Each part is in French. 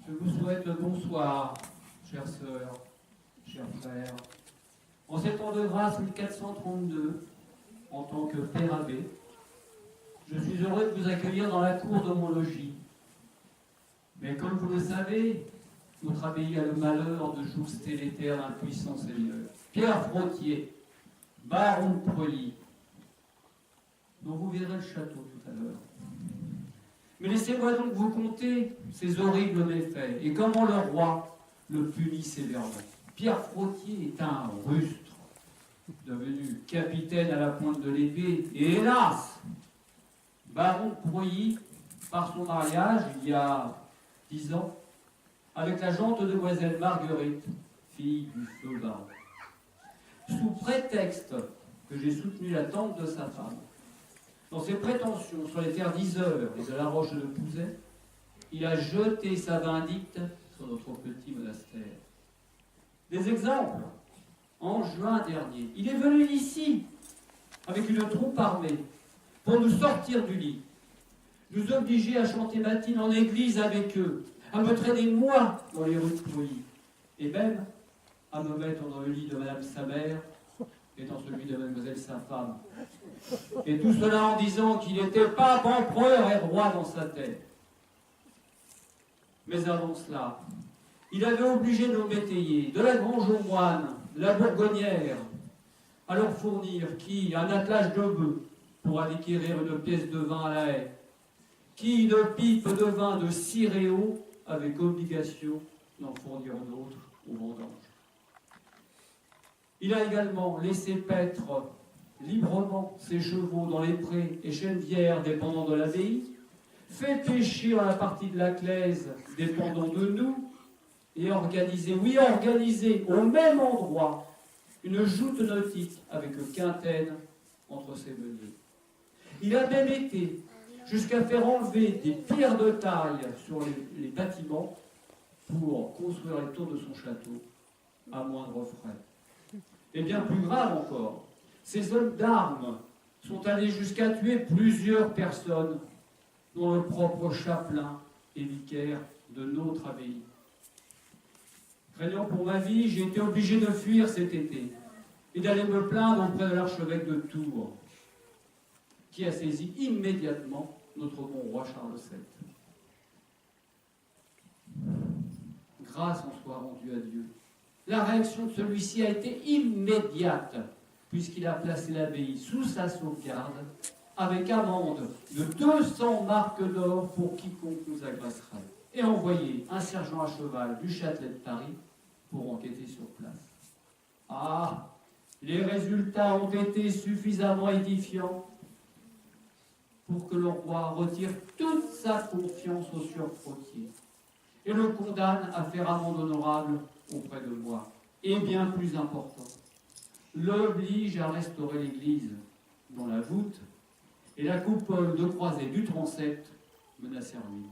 Je vous souhaite le bonsoir, chères sœurs, chers frères. En cet an de grâce 1432, en tant que père abbé, je suis heureux de vous accueillir dans la cour de mon logis. Mais comme vous le savez, notre abbaye a le malheur de jouxter les terres d'un puissant seigneur, Pierre Frottier, baron de Preuilly, dont vous verrez le château tout à l'heure. Mais laissez-moi donc vous conter ces horribles méfaits et comment le roi le punit sévèrement. Pierre Frottier est un rustre, devenu capitaine à la pointe de l'épée, et hélas, baron de Preuilly, par son mariage, il y a 10 ans, avec la gente demoiselle Marguerite, fille du feu baron. Sous prétexte que j'ai soutenu la tante de sa femme, dans ses prétentions sur les terres d'Yzeure et de la Roche de Pouzet, il a jeté sa vindicte sur notre petit monastère. Des exemples. En juin dernier, il est venu ici, avec une troupe armée, pour nous sortir du lit, nous obliger à chanter matine en église avec eux, à me traîner moi dans les rues de Preuilly, et même à me mettre dans le lit de madame sa mère et dans celui de mademoiselle sa femme. Et tout cela en disant qu'il n'était pas empereur et roi dans sa tête. Mais avant cela, il avait obligé nos métayers, de la Grange aux Moines, de la Bourgonnière, à leur fournir qui un attelage de bœufs pour acquérir une pièce de vin à la haie, qui une pipe de vin de Ciréo avec obligation d'en fournir une autre aux vendanges. Il a également laissé paître librement ses chevaux dans les prés et chènevières dépendant de l'abbaye, fait pêcher dans la partie de la Claise dépendant de nous, et organisé au même endroit une joute nautique avec Quintaine entre ses meuniers. Il a même été jusqu'à faire enlever des pierres de taille sur les bâtiments pour construire les tours de son château à moindre frais. Et bien plus grave encore, ces hommes d'armes sont allés jusqu'à tuer plusieurs personnes, dont le propre chapelain et vicaire de notre abbaye. Craignant pour ma vie, j'ai été obligé de fuir cet été et d'aller me plaindre auprès de l'archevêque de Tours, qui a saisi immédiatement notre bon roi Charles VII. Grâce en soit rendue à Dieu. La réaction de celui-ci a été immédiate, puisqu'il a placé l'abbaye sous sa sauvegarde, avec amende de 200 marques d'or pour quiconque nous agresserait, et envoyé un sergent à cheval du Châtelet de Paris pour enquêter sur place. Ah, les résultats ont été suffisamment édifiants pour que le roi retire toute sa confiance au sieur Frottier et le condamne à faire amende honorable auprès de moi. Et bien plus important, l'oblige à restaurer l'église dont la voûte et la coupole de croisée du transept menacent ruine.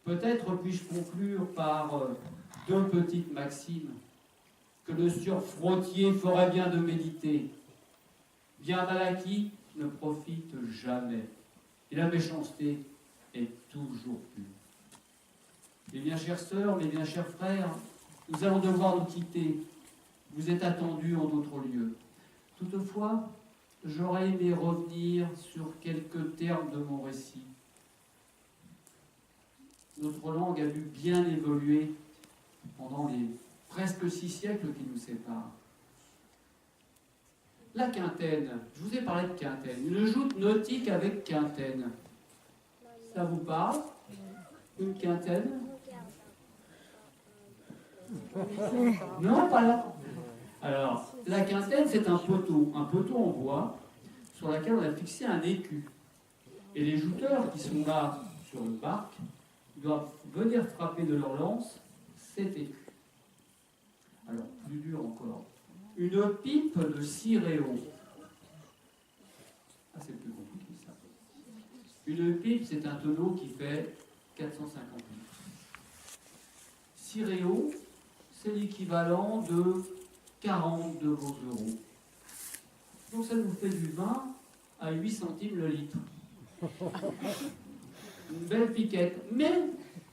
Peut-être puis-je conclure par deux petites maximes que le sieur Frottier ferait bien de méditer. Bien mal acquis ne profite jamais, et la méchanceté est toujours pure. Mes bien chères sœurs, mes bien chers frères, nous allons devoir nous quitter. Vous êtes attendus en d'autres lieux. Toutefois, j'aurais aimé revenir sur quelques termes de mon récit. Notre langue a dû bien évoluer pendant les presque 6 siècles qui nous séparent. La Quintaine, je vous ai parlé de Quintaine, une joute nautique avec Quintaine. Ça vous parle? Une Quintaine? Non, pas là. Alors, la Quintaine, c'est un poteau en bois, sur lequel on a fixé un écu. Et les jouteurs qui sont là sur une barque doivent venir frapper de leur lance cet écu. Alors, plus dur encore, une pipe de Ciréo. Ah, c'est plus compliqué ça. Une pipe, c'est un tonneau qui fait 450 litres. Ciréo, c'est l'équivalent de 40 de vos euros. Donc ça nous fait du vin à 8 centimes le litre. Une belle piquette. Mais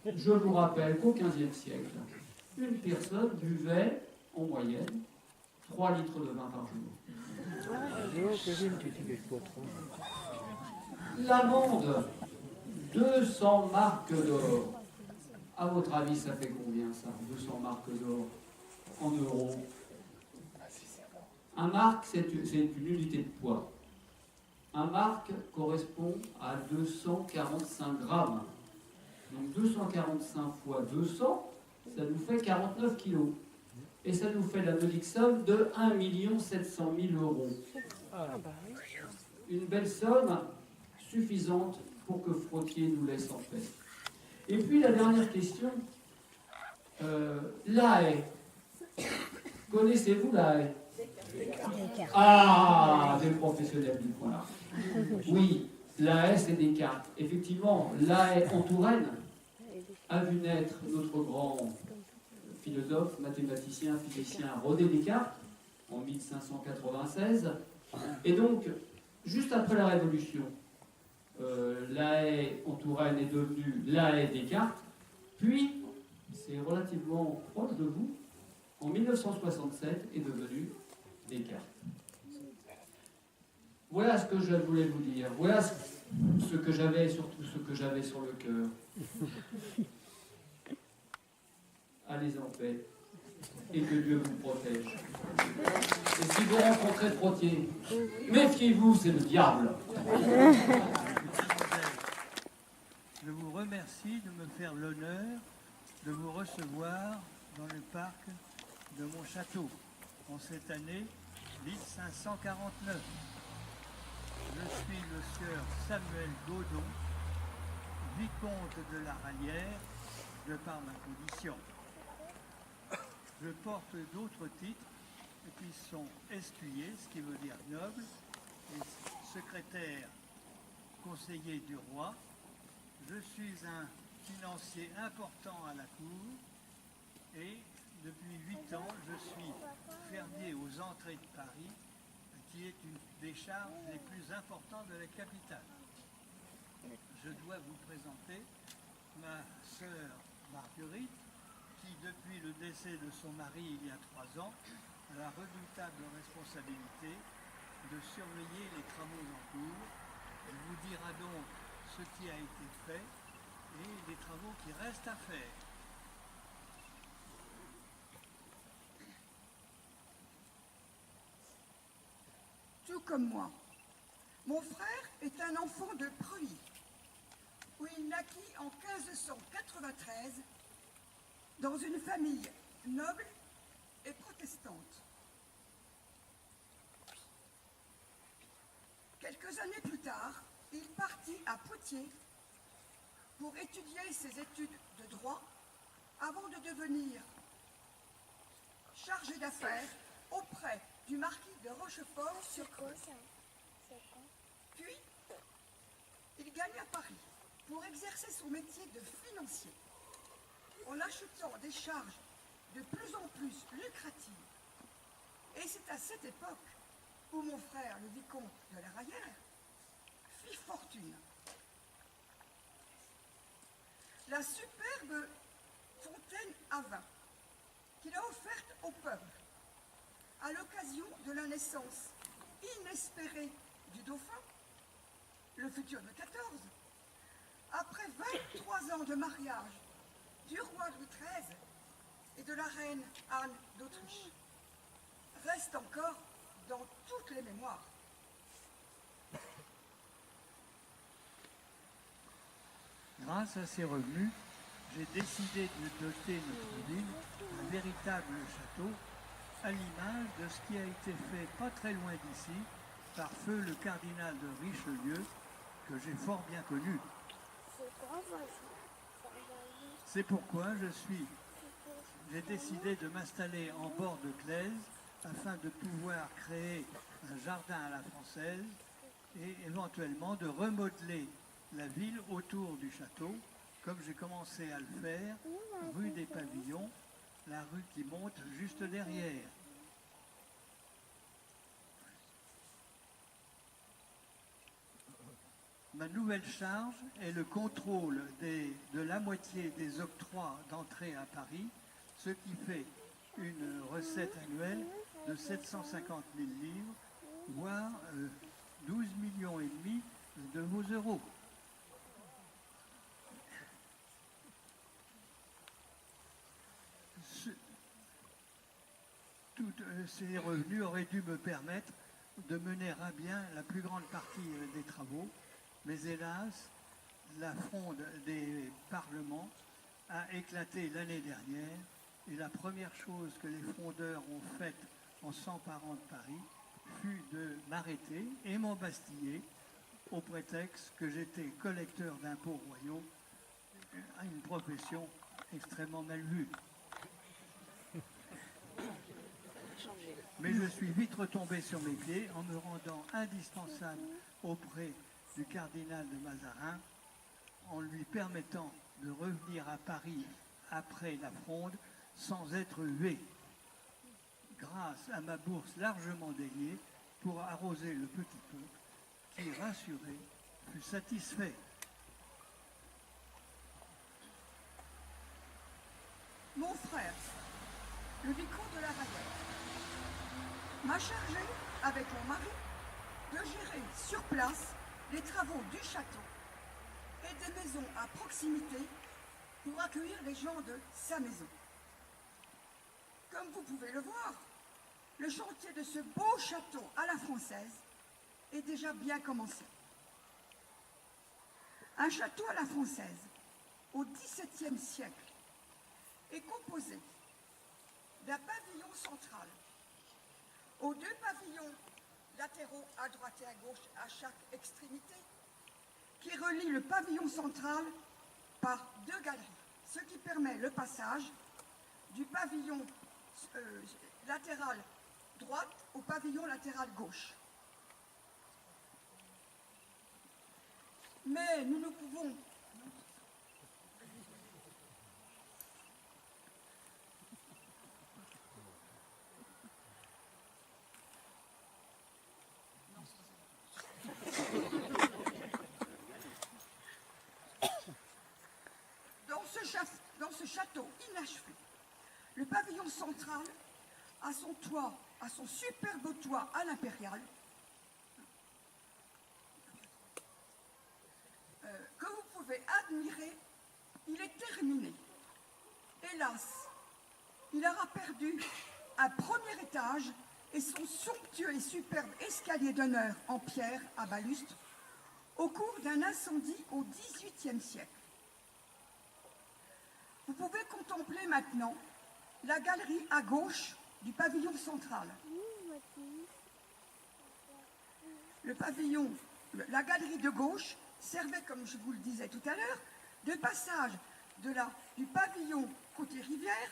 Je vous rappelle qu'au XVe siècle, une personne buvait en moyenne 3 litres de vin par jour. L'amende, 200 marques d'or. À votre avis, ça fait combien ça, 200 marques d'or en euros? Un marque, c'est une unité de poids. Un marque correspond à 245 grammes. Donc 245 fois 200, ça nous fait 49 kilos. Et ça nous fait la modique somme de 1 700 000 euros. Une belle somme suffisante pour que Frottier nous laisse en paix. Et puis la dernière question, la haie. Connaissez-vous la haie? Ah, des professionnels du point. Oui, la haie, c'est Descartes. Effectivement, la haie en Touraine a vu naître notre grand philosophe, mathématicien, physicien René Descartes en 1596. Et donc, juste après la Révolution, la haie en Touraine est devenue la haie Descartes. Puis, c'est relativement proche de vous, en 1967 est devenu Descartes. Voilà ce que je voulais vous dire. Voilà ce que j'avais, surtout ce que j'avais sur le cœur. Allez en paix et que Dieu vous protège. Et si vous rencontrez Frottier, méfiez-vous, c'est le diable. Je vous remercie de me faire l'honneur de vous recevoir dans le parc de mon château en cette année 1549. Je suis le sieur Samuel Gaudon, vicomte de la Rallière, de par ma condition. Je porte d'autres titres qui sont escuyer, ce qui veut dire noble, et secrétaire conseiller du roi. Je suis un financier important à la cour et depuis 8 ans, je suis fermier aux entrées de Paris, qui est une des charges les plus importantes de la capitale. Je dois vous présenter ma sœur Marguerite, qui depuis le décès de son mari il y a 3 ans, a la redoutable responsabilité de surveiller les travaux en cours. Elle vous dira donc ce qui a été fait et les travaux qui restent à faire. Tout comme moi. Mon frère est un enfant de Preuilly, où il naquit en 1593 dans une famille noble et protestante. Quelques années plus tard, il partit à Poitiers pour étudier ses études de droit avant de devenir chargé d'affaires auprès du marquis de Rochefort-sur-Creuse. Puis, il gagna Paris pour exercer son métier de financier, en achetant des charges de plus en plus lucratives. Et c'est à cette époque où mon frère, le vicomte de la Rallière, fit fortune. La superbe fontaine à vin qu'il a offerte au peuple à l'occasion de la naissance inespérée du dauphin, le futur de XIV, après 23 ans de mariage du roi Louis XIII et de la reine Anne d'Autriche, reste encore dans toutes les mémoires. Grâce à ces revenus, j'ai décidé de doter notre ville d'un véritable château, à l'image de ce qui a été fait pas très loin d'ici par feu le cardinal de Richelieu, que j'ai fort bien connu. C'est pourquoi j'ai décidé de m'installer en bord de Claise afin de pouvoir créer un jardin à la française et éventuellement de remodeler la ville autour du château, comme j'ai commencé à le faire, rue des Pavillons, la rue qui monte juste derrière. Ma nouvelle charge est le contrôle de la moitié des octrois d'entrée à Paris, ce qui fait une recette annuelle de 750 000 livres, voire 12 millions et demi de vos euros. Tous ces revenus auraient dû me permettre de mener à bien la plus grande partie des travaux, mais hélas, la fronde des parlements a éclaté l'année dernière et la première chose que les frondeurs ont faite en s'emparant de Paris fut de m'arrêter et m'embastiller au prétexte que j'étais collecteur d'impôts royaux, une profession extrêmement mal vue. Mais je suis vite retombé sur mes pieds en me rendant indispensable auprès du cardinal de Mazarin, en lui permettant de revenir à Paris après la fronde sans être hué, grâce à ma bourse largement déliée pour arroser le petit peuple qui, rassuré, fut satisfait. Mon frère, le vicomte de la Rayette, m'a chargé, avec mon mari, de gérer sur place les travaux du château et des maisons à proximité pour accueillir les gens de sa maison. Comme vous pouvez le voir, le chantier de ce beau château à la française est déjà bien commencé. Un château à la française, au XVIIe siècle, est composé d'un pavillon central, aux deux pavillons latéraux à droite et à gauche à chaque extrémité, qui relient le pavillon central par deux galeries, ce qui permet le passage du pavillon latéral droite au pavillon latéral gauche. Mais nous ne pouvons dans ce château inachevé, le pavillon central a son toit, a son superbe toit à l'impériale, que vous pouvez admirer. Il est terminé. Hélas, il aura perdu un premier étage et son somptueux et superbe escalier d'honneur en pierre à balustre au cours d'un incendie au XVIIIe siècle. Vous pouvez contempler maintenant la galerie à gauche du pavillon central. Le pavillon, la galerie de gauche servait, comme je vous le disais tout à l'heure, de passage du pavillon côté rivière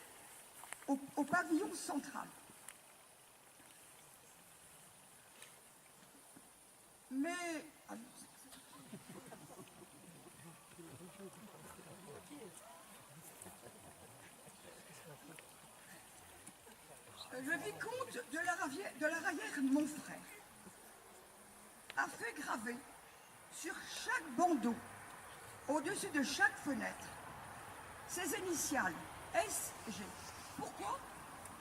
au pavillon central. Mais le vicomte de la Rayère, mon frère, a fait graver sur chaque bandeau, au-dessus de chaque fenêtre, ses initiales SG. Pourquoi?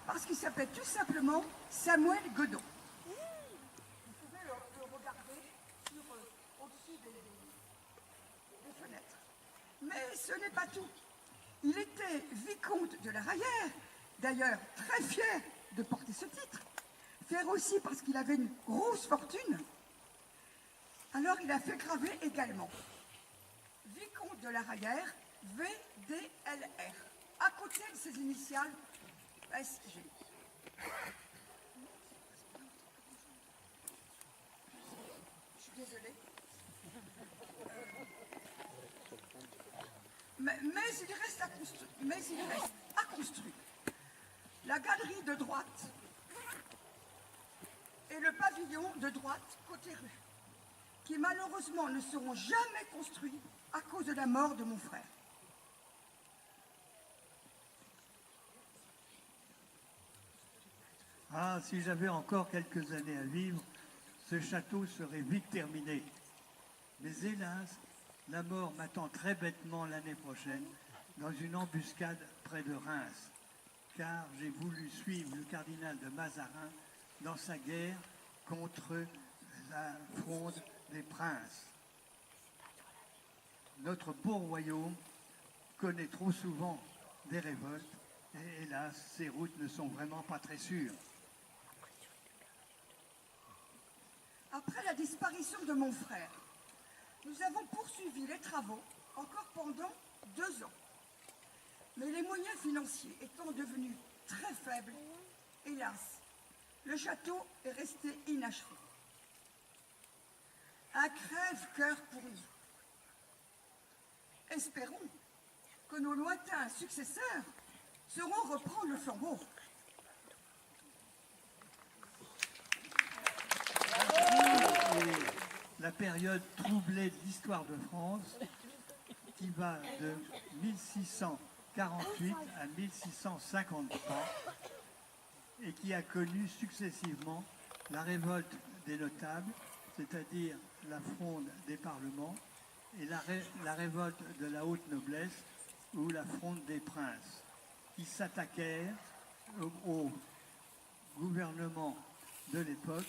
Parce qu'il s'appelle tout simplement Samuel Godot. Vous pouvez le regarder au-dessus des fenêtres. Mais ce n'est pas tout. Il était vicomte de la Rayère, d'ailleurs très fier de porter ce titre, fier aussi parce qu'il avait une grosse fortune. Alors il a fait graver également vicomte de la Rayère, VDLR, à côté de ses initiales SG. Je suis désolée. Mais il reste à construire. La galerie de droite et le pavillon de droite côté rue, qui malheureusement ne seront jamais construits à cause de la mort de mon frère. Ah, si j'avais encore quelques années à vivre, ce château serait vite terminé. Mais hélas, la mort m'attend très bêtement l'année prochaine dans une embuscade près de Reims, car j'ai voulu suivre le cardinal de Mazarin dans sa guerre contre la fronde des princes. Notre beau royaume connaît trop souvent des révoltes et hélas, ces routes ne sont vraiment pas très sûres. Après la disparition de mon frère, nous avons poursuivi les travaux encore pendant 2 ans. Mais les moyens financiers étant devenus très faibles, hélas, le château est resté inachevé. Un crève-cœur pour nous. Espérons que nos lointains successeurs sauront reprendre le flambeau. La période troublée de l'histoire de France, qui va de 1648 à 1653, et qui a connu successivement la révolte des notables, c'est-à-dire la fronde des parlements, et la révolte de la haute noblesse, ou la fronde des princes, qui s'attaquèrent au gouvernement de l'époque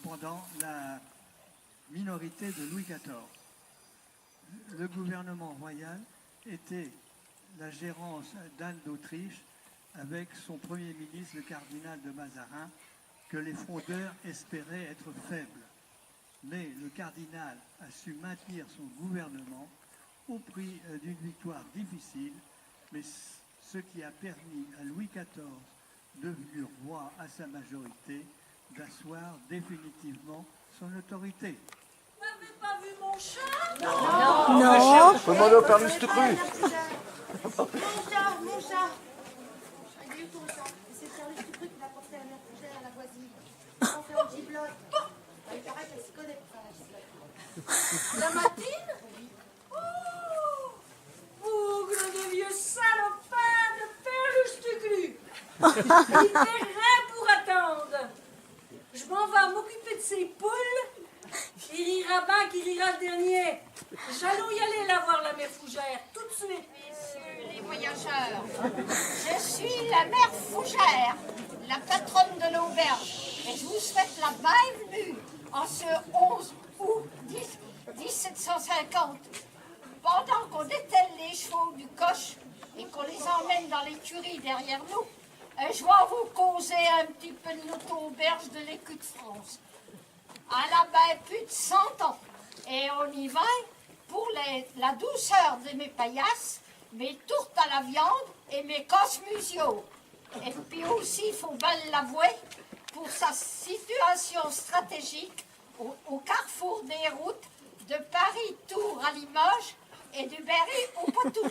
pendant la minorité de Louis XIV. Le gouvernement royal était la gérance d'Anne d'Autriche avec son premier ministre, le cardinal de Mazarin, que les frondeurs espéraient être faible. Mais le cardinal a su maintenir son gouvernement au prix d'une victoire difficile, mais ce qui a permis à Louis XIV, devenu roi à sa majorité, d'asseoir définitivement son autorité. Vous n'avez pas vu mon chat? Non. Faut demander au Père Lustre-Cru. Mon chat. Il est où ton chat? C'est le Père Lustre-Cru qui l'a porté à la mère fougère à la voisine. On fait un petit bloc. Il paraît qu'elle s'y connaît pour faire la giblotte. La Matine? Oh, bougre de vieux salopard de Père Lustre-Cru. Il fait rien pour attendre. Je m'en vais m'occuper de ses poules. Il rira bien qu'il rira le dernier. J'allons y aller la voir, la mère fougère, tout de suite. Messieurs les voyageurs, je suis la mère fougère, la patronne de l'auberge, et je vous souhaite la bienvenue en ce 11 août 1750. Pendant qu'on dételle les chevaux du coche et qu'on les emmène dans l'écurie derrière nous, je vais vous causer un petit peu de notre auberge de l'écu de France. Elle a bien plus de 100 ans. Et on y va pour la douceur de mes paillasses, mes tourtes à la viande et mes cosmusio. Et puis aussi, il faut bien l'avouer, pour sa situation stratégique au carrefour des routes de Paris-Tours à Limoges et du Berry au Poitou.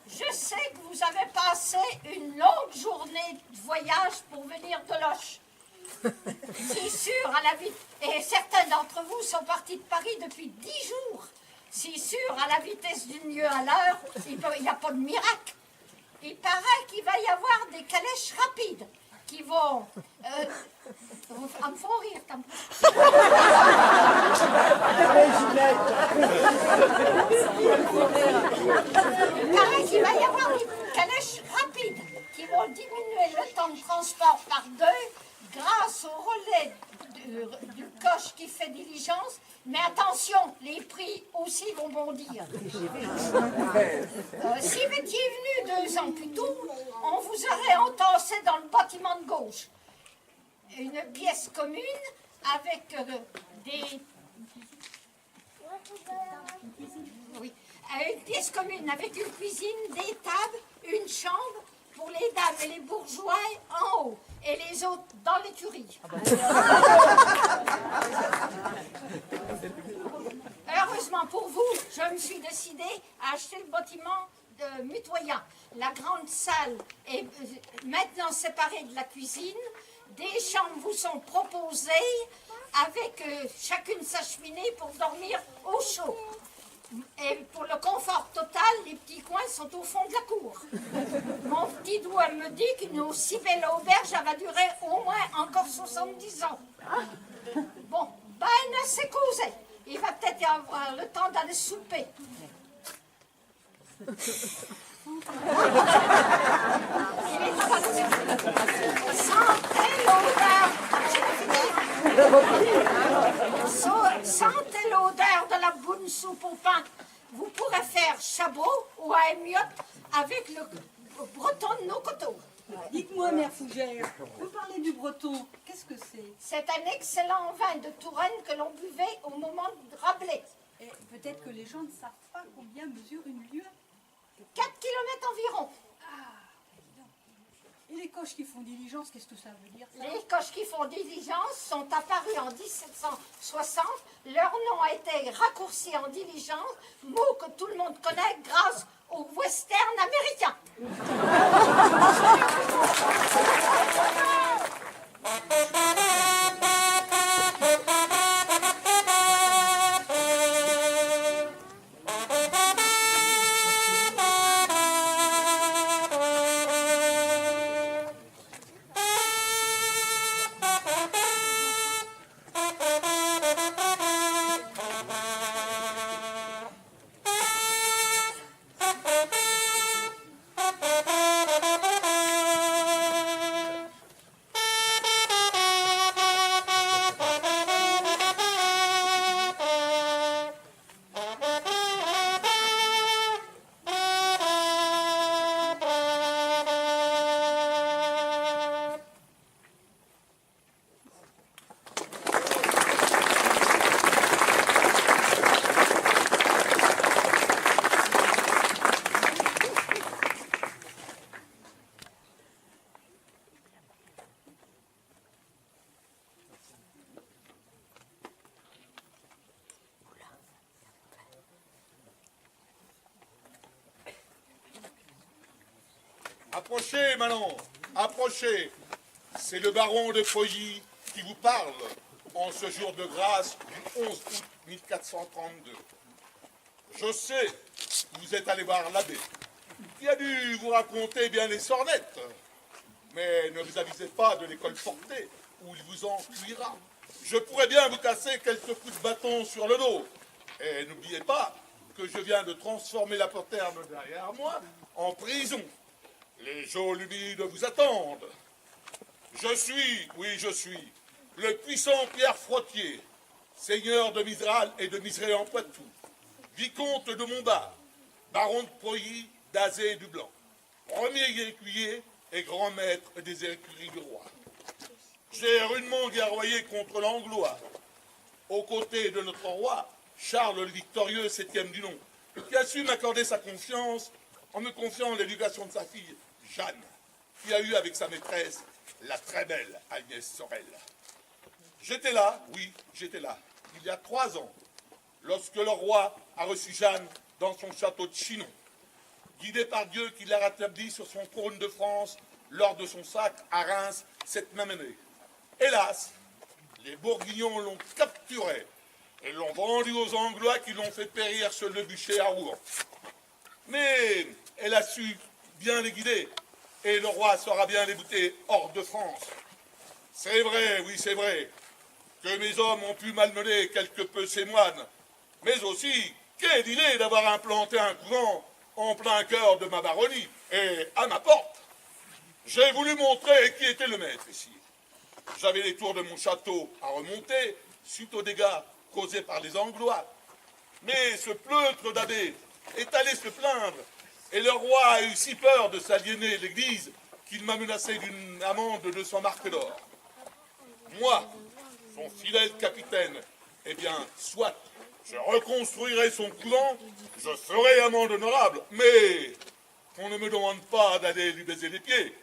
Je sais que vous avez passé une longue journée de voyage pour venir de Loches. Si sûr, et certains d'entre vous sont partis de Paris depuis 10 jours. Si sûr, à la vitesse d'une lieue à l'heure, il n'y a pas de miracle. Il paraît qu'il va y avoir des calèches rapides qui vont... me font rire, comme Il paraît qu'il va y avoir des calèches rapides qui vont diminuer le temps de transport par 2 grâce au relais du coche qui fait diligence. Mais attention, les prix aussi vont bondir. Si vous étiez venu 2 ans plus tôt, on vous aurait entassé dans le bâtiment de gauche. Une pièce commune avec une pièce commune avec une cuisine, des tables, une chambre pour les dames et les bourgeois en haut et les autres dans l'écurie. Heureusement pour vous, je me suis décidée à acheter le bâtiment de Mutoyen. La grande salle est maintenant séparée de la cuisine. Des chambres vous sont proposées avec chacune sa cheminée pour dormir au chaud. Et pour le confort total, les petits coins sont au fond de la cour. Mon petit doigt me dit qu'une aussi belle auberge, elle va durer au moins encore 70 ans. Bon, ben assez causé. Il va peut-être y avoir le temps d'aller souper. Il est sentez l'odeur de la bonne soupe au pain. Vous pourrez faire chabot ou à émiotte avec le breton de nos coteaux. Dites-moi, mère Fougère, vous parlez du breton, qu'est-ce que c'est? C'est un excellent vin de Touraine que l'on buvait au moment de Rabelais. Et peut-être que les gens ne savent pas combien mesure une lieue. 4 kilomètres environ. Et les coches qui font diligence, qu'est-ce que ça veut dire ça? Les coches qui font diligence sont apparues en 1760. Leur nom a été raccourci en diligence, mot que tout le monde connaît grâce au western américain. Approchez, Manon, approchez. C'est le baron de Feuilly qui vous parle en ce jour de grâce du 11 août 1432. Je sais que vous êtes allé voir l'abbé, qui a dû vous raconter bien les sornettes. Mais ne vous avisez pas de l'école portée, où il vous enfuira. Je pourrais bien vous casser quelques coups de bâton sur le dos. Et n'oubliez pas que je viens de transformer la poterne derrière moi en prison. Les geôles humides vous attendent. Je suis, oui je suis, le puissant Pierre Frottier, seigneur de Misral et de Miseré en Poitou, vicomte de Montbard, baron de Preuilly, d'Azé et du Blanc, premier écuyer et grand maître des écuries du roi. J'ai rudement guerroyé contre l'Anglois, aux côtés de notre roi, Charles le Victorieux, 7e du nom, qui a su m'accorder sa confiance en me confiant l'éducation de sa fille, Jeanne, qui a eu avec sa maîtresse la très belle Agnès Sorel. J'étais là, oui, j'étais là, il y a 3 ans, lorsque le roi a reçu Jeanne dans son château de Chinon, guidé par Dieu qui l'a rétabli sur son trône de France lors de son sacre à Reims cette même année. Hélas, les Bourguignons l'ont capturé et l'ont vendu aux Anglois qui l'ont fait périr sur le bûcher à Rouen. Mais elle a su bien les guider, et le roi saura bien les bouter hors de France. C'est vrai, oui c'est vrai, que mes hommes ont pu malmener quelque peu ces moines, mais aussi, quelle idée d'avoir implanté un couvent en plein cœur de ma baronnie, et à ma porte. J'ai voulu montrer qui était le maître ici. J'avais les tours de mon château à remonter, suite aux dégâts causés par les Anglois. Mais ce pleutre d'abbé est allé se plaindre, et le roi a eu si peur de s'aliéner l'Église qu'il m'a menacé d'une amende de 200 marques d'or. Moi, son fidèle capitaine, eh bien, soit, je reconstruirai son couvent, je ferai amende honorable, mais on ne me demande pas d'aller lui baiser les pieds,